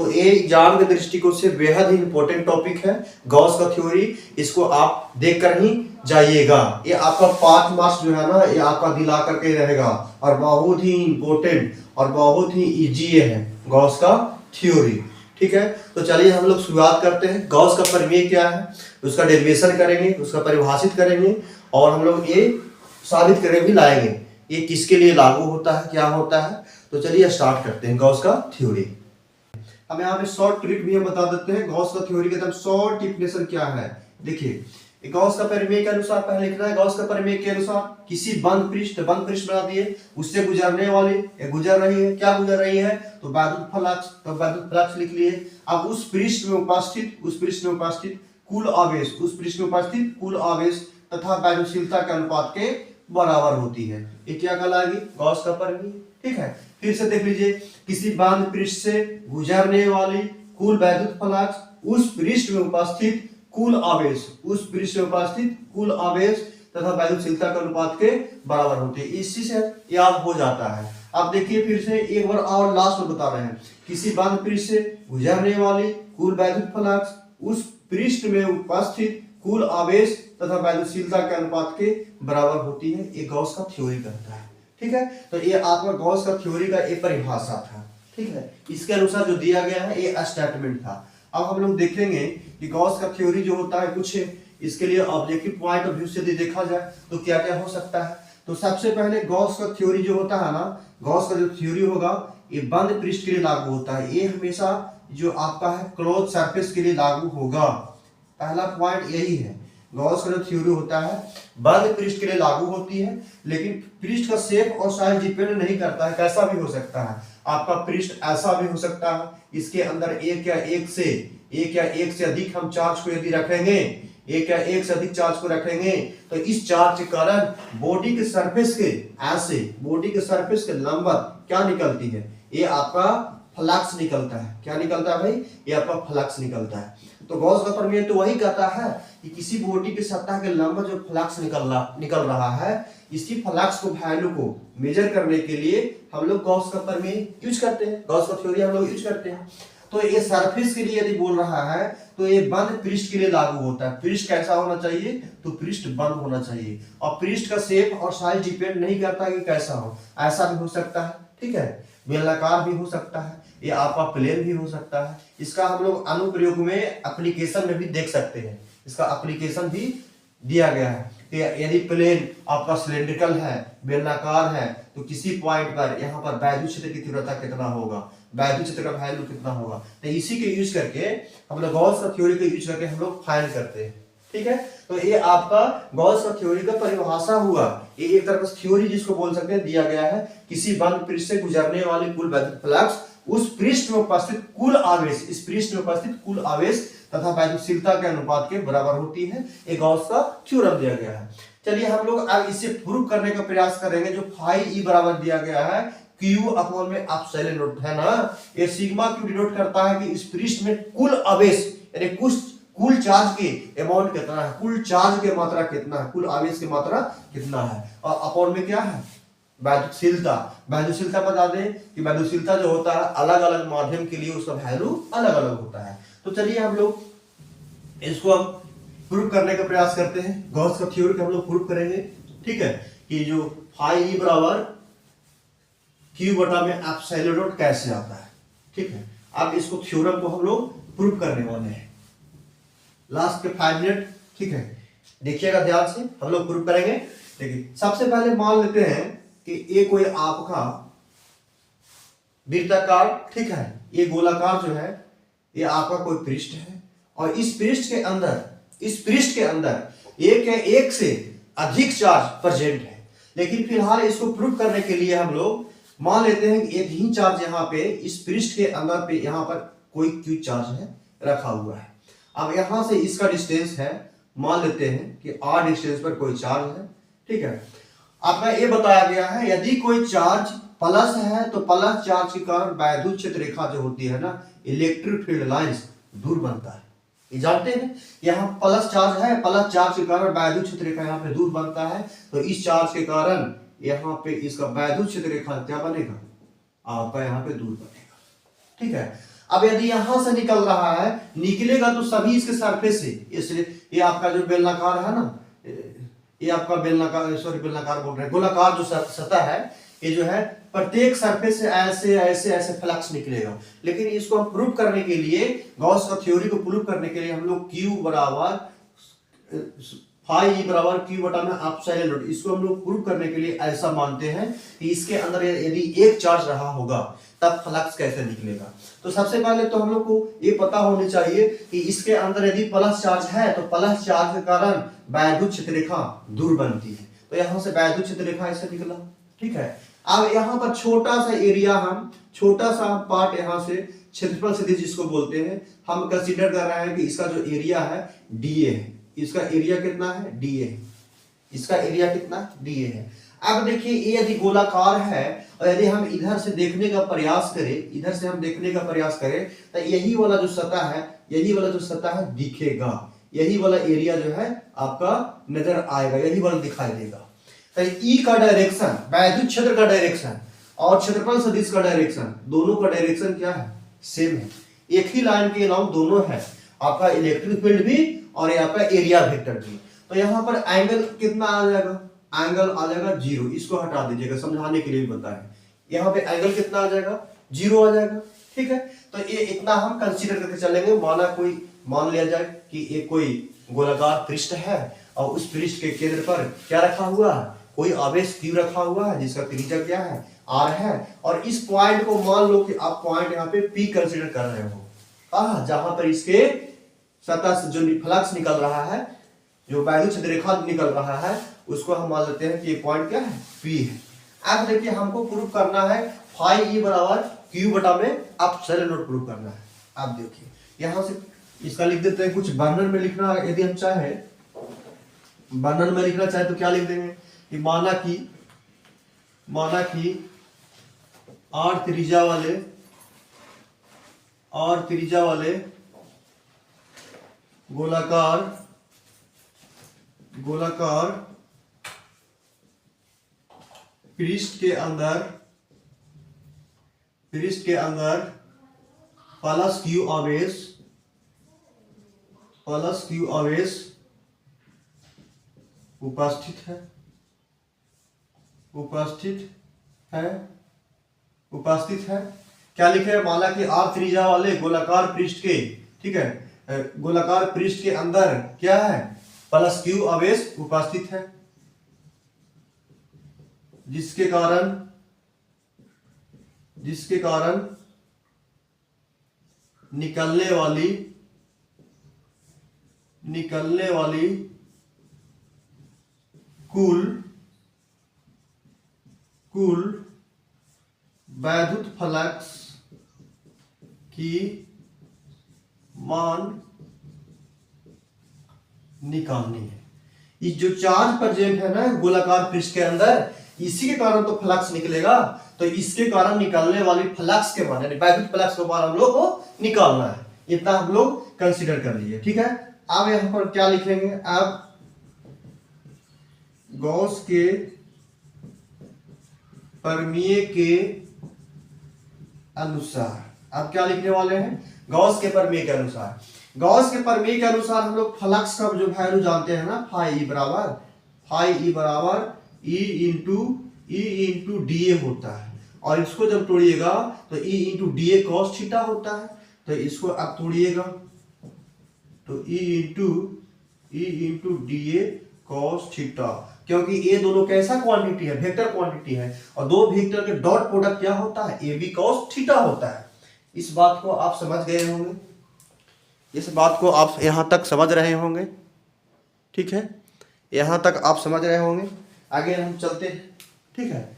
तो ये एग्जाम के दृष्टिकोण से बेहद ही इंपॉर्टेंट टॉपिक है गॉस का थ्योरी। इसको आप देख कर ही जाइएगा। ये आपका 5 मार्क्स जो है ना, ये आपका दिला करके रहेगा और बहुत ही इंपॉर्टेंट और बहुत ही इजी है गॉस का थ्योरी। ठीक है, तो चलिए हम लोग शुरुआत करते हैं। गॉस का प्रमेय क्या है, उसका डेरिवेशन करेंगे, उसका परिभाषित करेंगे और हम लोग ये साबित करके भी लाएंगे ये किसके लिए लागू होता है, क्या होता है। तो चलिए स्टार्ट करते हैं गॉस का थ्योरी। हम यहाँ पे शॉर्ट ट्रिक भी हम बता देते हैं गॉस का थ्योरी का एकदम शॉर्ट डिफिनेशन क्या है। देखिए गॉस का प्रमेय के अनुसार पहले लिखना है। गॉस का प्रमेय के अनुसार किसी बंद पृष्ठ बना दिए, उससे गुजरने वाली गुजर रही है, क्या गुजर रही है, तो वैद्युत फ्लक्स, तो वैद्युत फ्लक्स लिख लिए। अब उस पृष्ठ में उपस्थित कुल आवेश, उस पृष्ठ में उपस्थित कुल आवेश तथा वैद्युतशीलता के अनुपात के बराबर होती है। ये क्या कहलाएगी, गॉस का प्रमेय। ठीक है, फिर से देख लीजिए, किसी बांध पृष्ठ से गुजरने वाली कुल वैद्युत फ्लक्स उस पृष्ठ में उपस्थित कुल आवेश, उस पृष्ठ में उपस्थित कुल आवेश तथा वैद्युतशीलता के अनुपात के बराबर होती है। इसी से याद हो जाता है। अब देखिए फिर से एक बार और लास्ट में बता रहे हैं, किसी बांध पृष्ठ से गुजरने वाली कुल वैद्युत फ्लक्स उस पृष्ठ में उपस्थित कुल आवेश तथा वैद्युतशीलता के अनुपात के बराबर होती है। ये गॉस का थ्योरी कहता है। ठीक है, तो ये आपका गॉस का थ्योरी का एक परिभाषा था। ठीक है, इसके अनुसार जो दिया गया है ये स्टेटमेंट था। अब हम लोग देखेंगे कि गॉस का थ्योरी जो होता है कुछ इसके लिए ऑब्जेक्टिव पॉइंट ऑफ व्यू से देखा जाए तो क्या क्या हो सकता है। तो सबसे पहले गॉस का थ्योरी जो होता है ना, गॉस का जो थ्योरी होगा ये बंद पृष्ठ के लिए लागू होता है। ये हमेशा जो आपका है क्लोज सरफेस के लिए लागू होगा। पहला पॉइंट यही है, गॉस का जो थ्योरी होता है बंद पृष्ठ के लिए लागू होती है, लेकिन पृष्ठ का शेप और साइज डिपेंड नहीं करता है। कैसा भी हो सकता है, आपका पृष्ठ ऐसा भी हो सकता है, इसके अंदर एक या एक से अधिक हम चार्ज को यदि रखेंगे, एक या एक से अधिक चार्ज को रखेंगे तो इस चार्ज के कारण बॉडी के सरफेस के ऐसे, बॉडी के सरफेस के लंबवत क्या निकलती है, ये आपका फ्लक्स निकलता है। क्या निकलता है भाई, ये आपका फ्लक्स निकलता है। तो गॉस का प्रमेय तो वही कहता है कि किसी बॉडी के सतह के लंबवत जो फ्लक्स निकल रहा है, इसी फ्लक्स को वैल्यू को मेजर करने के लिए हम लोग गॉस का प्रमेय यूज करते हैं, गॉस का थ्योरी हम लोग यूज करते हैं। तो ये सरफेस के लिए यदि बोल रहा है तो ये बंद पृष्ठ के लिए लागू होता है। पृष्ठ कैसा होना चाहिए, तो पृष्ठ बंद होना चाहिए और पृष्ठ का शेप और साइज डिपेंड नहीं करता कि कैसा हो, ऐसा भी हो सकता है। ठीक है, बेलनाकार भी हो सकता है, ये आपका प्लेन भी हो सकता है। इसका हम लोग अनुप्रयोग में एप्लीकेशन में भी देख सकते हैं, इसका एप्लीकेशन भी दिया गया है कि यदि प्लेन आपका सिलेंड्रिकल है, बेलनाकार है, तो किसी पॉइंट पर यहाँ पर वैद्युत क्षेत्र की तीव्रता कितना होगा, वैद्युत क्षेत्र का वैल्यू कितना होगा। तो इसी के यूज करके हम लोग गॉस का थ्योरी का यूज करके हम लोग फाइंड करते हैं। ठीक है, तो ये आपका गॉस का थ्योरी का परिभाषा हुआ। ये एक तरह का थ्योरी जिसको बोल सकते हैं दिया गया है, किसी बंद पृष्ठ से गुजरने वाली कुल वैद्युत फ्लक्स उस पृष्ठ में उपस्थित कुल आवेश, इस पृष्ठ में उपस्थित कुल आवेश तथा वैद्युतशीलता के अनुपात के बराबर होती है। ये गॉस का थ्योरम दिया गया है। चलिए हम लोग अब इसे प्रूव करने का प्रयास करेंगे। जो फाई ई बराबर दिया गया है क्यू अपॉन में एप्सिलॉन नॉट है ना, ये सिग्मा क्यू डिनोट करता है कि इस पृष्ठ में कुल आवेश यानी कुल चार्ज के अमाउंट कितना है, कुल चार्ज की मात्रा कितना है, कुल आवेश की मात्रा कितना है, और अपॉन में क्या है, वैद्युतशीलता। वैद्युतशीलता बता दें कि वैद्युतशीलता जो होता है अलग अलग माध्यम के लिए उसका वैल्यू अलग अलग होता है। तो चलिए हम लोग इसको हम प्रूव करने का प्रयास करते हैं। गॉस का थ्योरी हम लोग प्रूव करेंगे। ठीक है, कि जो फाई ई बराबर क्यू बटा में एप्सिलॉन नॉट कैसे आता है। ठीक है, अब इसको थ्योरम को हम लोग प्रूव करने वाले हैं लास्ट के 5 मिनट। ठीक है, देखिएगा ध्यान से, हम लोग प्रूव करेंगे। देखिए सबसे पहले मान लेते हैं कि ये कोई आपका वृत्ताकार, ठीक है, ये गोलाकार जो है ये आपका कोई पृष्ठ है और इस पृष्ठ के अंदर एक या एक से अधिक चार्ज प्रेजेंट है। लेकिन फिलहाल इसको प्रूव करने के लिए हम लोग मान लेते हैं कि एक ही चार्ज यहाँ पे इस पृष्ठ के अंदर पे यहाँ पर कोई क्यू चार्ज है रखा हुआ है। अब यहां से इसका डिस्टेंस है, मान लेते हैं कि r डिस्टेंस पर कोई चार्ज है। ठीक है, आपका ये बताया गया है यदि कोई चार्ज प्लस है तो प्लस चार्ज के कारण वैद्युत क्षेत्र रेखा जो होती है ना, इलेक्ट्रिक फील्ड लाइंस दूर बनता है। ये जानते हैं, यहाँ प्लस चार्ज है, प्लस चार्ज के कारण वैद्युत क्षेत्र रेखा यहाँ पे दूर बनता है। तो इस चार्ज के कारण यहाँ पे इसका वैद्युत क्षेत्र रेखा क्या बनेगा, आपका यहाँ पे दूर बनेगा। ठीक है, अब यदि यहां से निकल रहा है, निकलेगा तो सभी इसके सरफेस से, इसलिए ये आपका जो बेलनाकार है ना, ये आपका बेलनाकार, सॉरी बेलनाकार बोल रहे हैं, गोलाकार जो सतह है, ये जो है प्रत्येक सरफेस से ऐसे ऐसे ऐसे फ्लक्स निकलेगा। लेकिन इसको हम प्रूव करने के लिए, गॉस का थ्योरी को प्रूव करने के लिए हम लोग Q बराबर फाई ई बराबर Q बटा में एप्सिलॉन नॉट, इसको हम लोग प्रूव करने के लिए ऐसा मानते हैं कि इसके अंदर यदि एक चार्ज रहा होगा तब फ्लक्स कैसे निकलेगा। तो सबसे पहले तो हम लोग को ये पता होनी चाहिए कि इसके अंदर यदि प्लस चार्ज है तो प्लस चार्ज के कारण वैद्युत क्षेत्र रेखा दूर बनती है। तो यहाँ से वैद्युत क्षेत्र रेखा ऐसे निकला, ठीक है। अब यहाँ पर छोटा सा एरिया, हम छोटा सा पार्ट यहाँ से क्षेत्रफल सदिश जिसको बोलते हैं, हम कंसीडर कर रहे हैं कि इसका जो एरिया है DA है। इसका एरिया कितना है? DA है। इसका एरिया कितना? DA है। अब देखिए ये यदि गोलाकार है और यदि हम इधर से देखने का प्रयास करें, इधर से हम देखने का प्रयास करें तो यही वाला जो सतह है, यही वाला जो सतह है दिखेगा, यही वाला एरिया जो है आपका नजर आएगा, यही वाला दिखाई देगा। तो ई का डायरेक्शन, वैद्युत क्षेत्र का डायरेक्शन और क्षेत्रफल सदिश का डायरेक्शन, दोनों का डायरेक्शन क्या है? सेम है। एक ही लाइन के अलावा दोनों है, आपका इलेक्ट्रिक फील्ड भी और यहाँ पे एरिया वेक्टर भी। तो यहाँ पर एंगल कितना आ जाएगा? एंगल आ जाएगा 0, इसको हटा दीजिएगा, समझाने के लिए बताएं। यहाँ पे एंगल कितना आ जाएगा? 0 आ जाएगा, ठीक है। तो ये इतना हम कंसीडर करके चलेंगे। मान लिया जाए कि ये कोई गोलाकार पृष्ठ है और उस पृष्ठ के केंद्र पर क्या रखा हुआ है? कोई आवेश Q रखा हुआ है जिसका त्रिज्या क्या है? R है। और इस पॉइंट को मान लो कि आप पॉइंट यहाँ पे P कंसीडर कर रहे हो, जहां पर इसके सतह से जो फ्लक्स निकल रहा है, जो वैद्युत क्षेत्र रेखा निकल रहा है, उसको हम मान लेते हैं कि ये पॉइंट क्या है? P है। अब देखिए हमको प्रूव करना है फाई ई बराबर Q बटा में एप्सिलॉन नॉट प्रूव करना है। आप देखिए यहां से इसका लिख देते हैं, कुछ वर्णन में लिखना यदि हम चाहे, वर्णन में लिखना चाहे तो क्या लिख देंगे कि माना कि R त्रिज्या वाले गोलाकार पृष्ठ के अंदर प्लस Q आवेश उपस्थित है। क्या लिखे हैं? माना कि R त्रिज्या वाले गोलाकार पृष्ठ के, ठीक है, गोलाकार पृष्ठ के अंदर क्या है? प्लस Q आवेश उपस्थित है, जिसके कारण निकलने वाली कुल वैद्युत फ्लक्स की मान निकालनी है। इस जो चार्ज प्रेजेंट है ना गोलाकार पृष्ठ के अंदर, इसी के कारण तो फ्लक्स निकलेगा। तो इसके कारण निकलने वाली फ्लक्स के मान, यानी वैद्युत फ्लक्स के मान हम लोग को निकालना है। इतना हम लोग कंसीडर कर लिए, ठीक है। अब यहां पर क्या लिखेंगे? अब गॉस के प्रमेय के अनुसार, अब क्या लिखने वाले हैं? गॉस के प्रमेय के अनुसार। गॉस के प्रमेय के अनुसार हम लोग फ्लक्स का जो वैल्यू जानते हैं ना, फाई ई बराबर E इंटू DA होता है। और इसको जब तोड़िएगा तो E into DA cos theta होता है। तो इसको अब तोड़िएगा तो E into DA cos theta, क्योंकि ये दोनों कैसा क्वांटिटी है? वेक्टर क्वांटिटी है, और दो वेक्टर के डॉट प्रोडक्ट क्या होता है? AB cos थीटा होता है। इस बात को आप समझ गए होंगे, इस बात को आप यहां तक समझ रहे होंगे, ठीक है, यहां तक आप समझ रहे होंगे। आगे हम चलते हैं, ठीक है।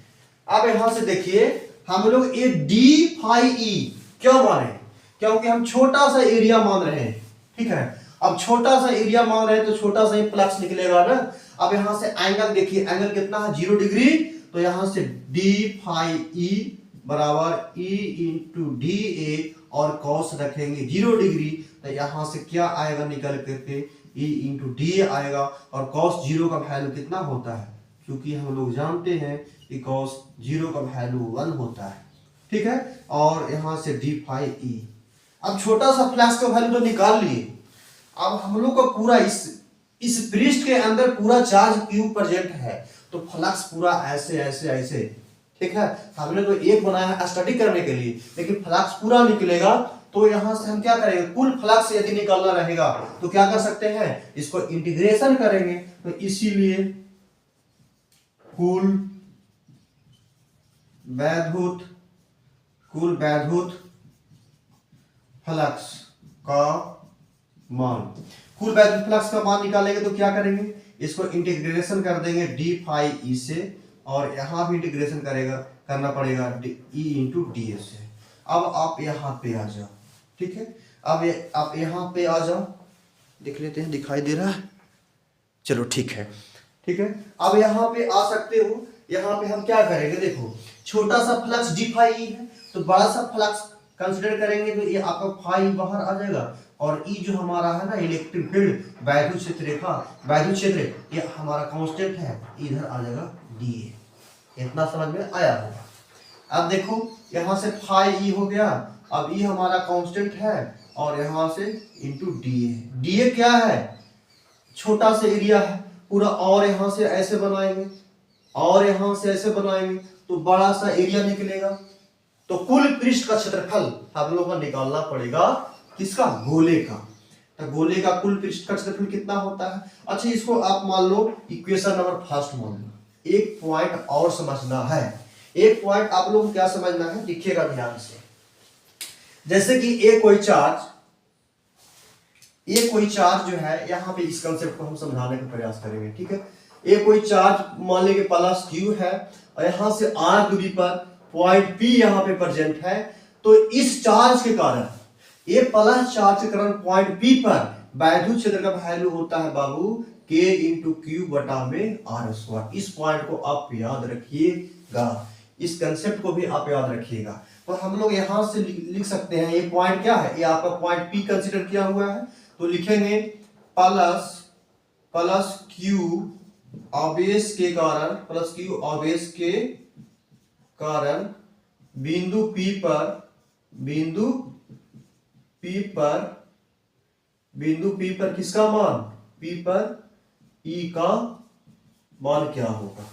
अब यहां से देखिए हम लोग ये D फाई E क्यों माने? क्योंकि हम छोटा सा एरिया मान रहे हैं, ठीक है। अब छोटा सा एरिया मान रहे हैं तो छोटा सा ही फ्लक्स निकलेगा ना। अब यहां से एंगल देखिए, एंगल कितना है? 0 डिग्री। तो यहां से D फाई E बराबर E इंटू DA और cos रखेंगे 0 डिग्री। तो यहां से क्या आएगा निकल करके? E इंटू DA आएगा। और cos 0 का वैल्यू कितना होता है? क्योंकि हम लोग जानते हैं कि cos 0 का वैल्यू 1 होता है, ठीक है। और यहां से D फाई E, अब छोटा सा फ्लक्स का वैल्यू तो निकाल लिए, अब हम लोग को पूरा इस पृष्ठ के अंदर पूरा चार्ज क्यू प्रेजेंट है, तो फ्लक्स पूरा ऐसे ऐसे ऐसे, ठीक है। हमने तो एक बनाया है स्टडी करने के लिए, लेकिन फ्लक्स पूरा निकलेगा तो यहां से हम क्या करेंगे, कुल फ्लक्स यदि निकालना रहेगा तो क्या कर सकते हैं, इसको इंटीग्रेशन करेंगे। तो इसीलिए कुल वैद्युत फ्लक्स का मान, कुल वैद्युत फ्लक्स का मान निकालेंगे तो क्या करेंगे, इसको इंटीग्रेशन कर देंगे डी फाई ई से, और यहां भी इंटीग्रेशन करना पड़ेगा ई इंटू डी से। अब आप यहां पे आ जाओ, ठीक है। अब आप यहां पे आ जाओ, देख लेते हैं दिखाई दे रहा है, चलो ठीक है, ठीक है। अब यहां पे आ सकते हो, यहां पे हम क्या करेंगे, देखो छोटा सा फ्लक्स डी फाई ई है, तो बड़ा सा फ्लक्स कंसीडर करेंगे तो ये आपका फाई बाहर आ जाएगा, और ई जो हमारा है ना इलेक्ट्रिक फील्ड, वैद्युत क्षेत्र रेखा, वैद्युत क्षेत्र, ये हमारा कांस्टेंट है, इधर आ जाएगा डी ए। इतना समझ में आया होगा। अब देखो यहां से फाई ई हो गया, अब ई हमारा कांस्टेंट है, और यहां से into D A. D A क्या है, छोटा सा एरिया है पूरा, और यहां से ऐसे बनाएंगे, और यहां से ऐसे बनाएंगे तो बड़ा सा एरिया निकलेगा। तो कुल पृष्ठ का क्षेत्रफल हम लोग को निकालना पड़ेगा, किसका, गोले का। तो गोले का कुल पृष्ठ का क्षेत्रफल कितना होता है। अच्छा, इसको आप मान लो इक्वेशन नंबर फर्स्ट मान लो। एक पॉइंट और समझना है, एक पॉइंट आप लोग को क्या समझना है, लिखिएगा ध्यान से। जैसे कि ये कोई चार्ज जो है, यहाँ पे इस कंसेप्ट को हम समझाने का प्रयास करेंगे, ठीक है। ये कोई चार्ज मान लीजिए प्लस क्यू है, और यहां से आर दूरी पर पॉइंट पी यहाँ पे प्रेजेंट है, तो इस चार्ज के कारण, ये प्लस चार्ज के कारण पॉइंट पी पर वैद्युत क्षेत्र का वैल्यू होता है बाबू के इंटू क्यू बटा में आर स्क्वायर। इस पॉइंट को आप याद रखिएगा, इस कंसेप्ट को भी आप याद रखिएगा। तो हम लोग यहां से लिख सकते हैं, ये पॉइंट क्या है, ये आपका पॉइंट पी कंसीडर किया हुआ है, तो लिखेंगे प्लस क्यू आवेश के कारण, प्लस क्यू आवेश के कारण बिंदु P पर किसका मान, P पर E का मान क्या होगा,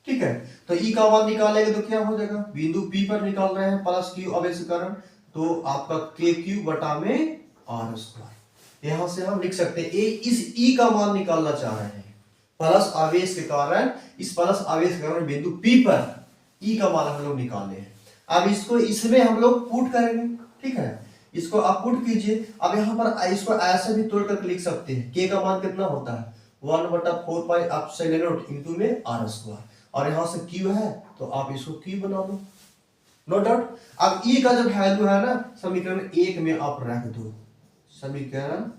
ठीक है। तो E का मान निकालेंगे तो क्या हो जाएगा, बिंदु P पर निकाल रहे हैं प्लस क्यू आवेश के कारण, तो आपका के क्यू बटा में आर स्क्वायर। यहां से हम लिख सकते हैं इस E का मान निकालना चाह रहे हैं, प्लस आवेश के कारण, इस प्लस आवेश के कारण बिंदु P पर E का मान हम लोग निकाले हैं। अब इसको इसमें हम लोग पुट करेंगे, ठीक है। इसको आप पुट कीजिए। अब यहाँ पर इसको ऐसे भी तोड़ करके लिख सकते हैं, के का मान कितना होता है, 1/4 पाई एप्सिलॉन नॉट इनटू में आर स्क्वायर, और यहाँ से क्यू है तो आप इसको क्यू बना लो, नो डाउट। अब E का जो वैल्यू है ना, समीकरण 1 में आप रख दो, समीकरण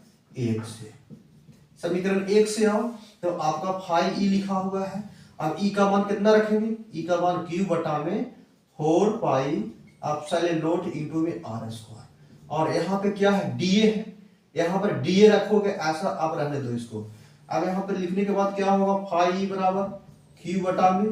1 से आओ, तो आपका फाई E लिखा हुआ है। अब E का मान कितना रखेंगे, E का मान क्यू बटा में 4 पाई एप्सिलॉन नॉट इनटू में आर स्क्वायर, और यहाँ पे क्या है, डीए है, यहाँ पर डीए रखोगे, ऐसा आप रहने दो इसको। अब यहाँ पर लिखने के बाद क्या होगा, फाई बराबर क्यू बटा में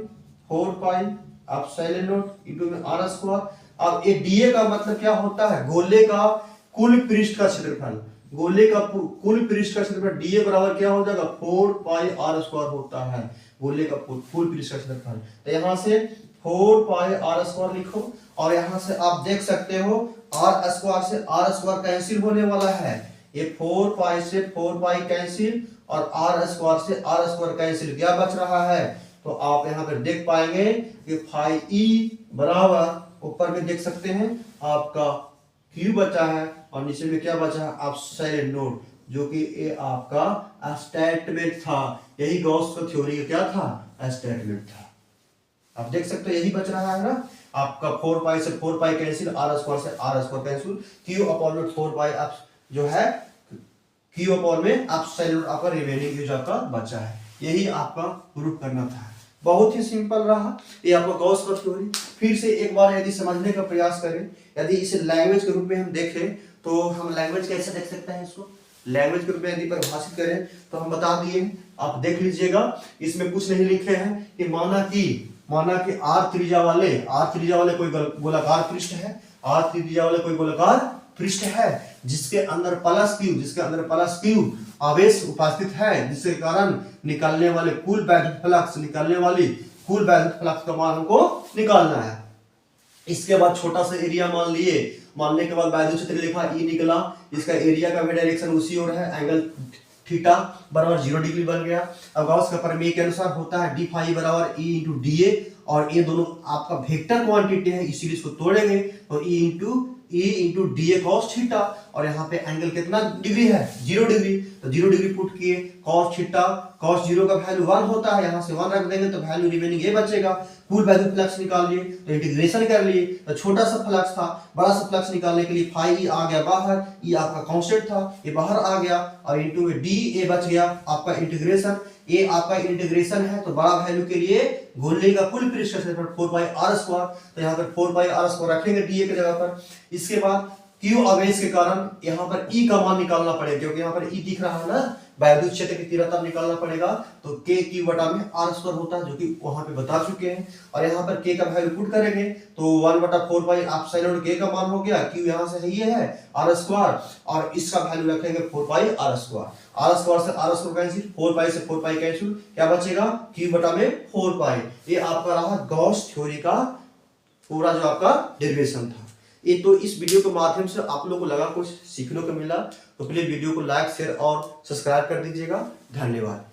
4 पाई एप्सिलॉन नॉट इनटू में आर स्क्वायर। अब ये डीए का मतलब क्या होता है, गोले का कुल पृष्ठ का क्षेत्रफल, गोले का कुल पृष्ठ का क्षेत्रफल डीए बराबर क्या हो जाएगा, 4 पाई आर स्क्वायर होता है गोले का कुल पृष्ठ का क्षेत्रफल। तो यहाँ से 4 पाई आर स्क्वायर लिखो, और यहाँ से आप देख सकते हो आर स्क्वायर से आर स्क्वायर कैंसिल होने वाला है, ये 4 पाई से 4 पाई कैंसिल, और आर स्क्वायर से आर स्क्वायर कैंसिल, क्या बच रहा है, तो आप यहाँ पर देख पाएंगे कि फाई ई बराबर, ऊपर में देख सकते हैं आपका क्यू बचा है, और नीचे में क्या बचा है, एप्सिलॉन नॉट, जो कि ये आपका स्टेटमेंट था, यही गॉस का थ्योरी का क्या था, स्टेटमेंट था। आप देख सकते हो यही बच रहा है ना आपका, 4 पाई से 4 पाई कैंसिल, आर स्क्वायर से R square cancel, Q upon में 4 पाई जो है क्यू अपॉन में एप्सिलॉन आपका रिमेनिंग जो आपका बचा है, यही आपका प्रूफ करना था। बहुत ही सिंपल रहा ये आपका गॉस का थ्योरी। फिर से एक बार यदि समझने का प्रयास करें, यदि इसे लैंग्वेज के रूप में हम देखें, तो हम लैंग्वेज कैसे देख सकते हैं, इसको लैंग्वेज के रूप में यदि परिभाषित करें तो हम बता दिए, आप देख लीजिएगा, इसमें कुछ नहीं लिखे हैं कि माना कि आर त्रिज्या वाले कोई गोलाकार पृष्ठ है, आर त्रिज्या वाले कोई गोलाकार पृष्ठ है जिसके अंदर प्लस क्यू आवेश उपस्थित है, जिसके कारण निकलने वाले कुल वैद्युत फ्लक्स का मान हमको निकालना है। इसके बाद छोटा सा एरिया मानने के बाद वैद्युत क्षेत्र लिखा, ई निकला, इसका एरिया का भी डायरेक्शन उसी ओर है, एंगल थीटा बराबर 0 डिग्री बन गया। अब गॉस का प्रमेय के अनुसार होता है डी फाई बराबर ई इंटू डी ए, और ये दोनों आपका वेक्टर क्वांटिटी है, इसीलिए इसको तोड़ेंगे तो E into D A cos theta, और यहाँ पे एंगल कितना डिग्री है 0 डिग्री, तो 0 डिग्री पुट किए, कॉस थीटा कॉस 0 का वैल्यू 1 होता है, यहाँ से 1 रख देंगे तो वैल्यू रिमेनिंग ये बचेगा। कुल वैल्यू फ्लक्स निकाल लिए तो इंटीग्रेशन कर लिए, तो छोटा सा फ्लक्स था, बड़ा सा फ्लक्स निकालने के लिए फाई आ गया बाहर, ये आपका कांस्टेंट था, ये बाहर आ गया, और इंटू डी ए बच गया आपका इंटीग्रेशन, ये आपका इंटीग्रेशन है तो बड़ा वैल्यू के लिए गोले का कुल पृष्ठ क्षेत्रफल 4πr², तो यहाँ पर 4πr² रखेंगे डी ए की जगह पर। इसके बाद क्यू आवेश के कारण यहाँ पर ई का मान निकालना पड़ेगा, क्योंकि यहाँ पर ई दिख रहा है ना, वैद्युत क्षेत्र की तीव्रता निकालना पड़ेगा, तो के क्यू बटा में r² होता है, जो कि वहां पे बता चुके हैं। और यहाँ पर के का वैल्यू पुट करेंगे तो 1/4πε के का मान हो गया, क्यू यहाँ से है ये है r², और इसका वैल्यू रखेंगे 4πr², r² से r² कैंसिल, 4π से 4π कैंसिल, क्या बचेगा क्यू बटा में 4π। ये आपका रहा गॉस थ्योरी का पूरा जो आपका डेरिवेशन था। ये तो इस वीडियो के माध्यम से आप लोगों को लगा कुछ सीखने को मिला, तो प्लीज वीडियो को लाइक शेयर और सब्सक्राइब कर दीजिएगा। धन्यवाद।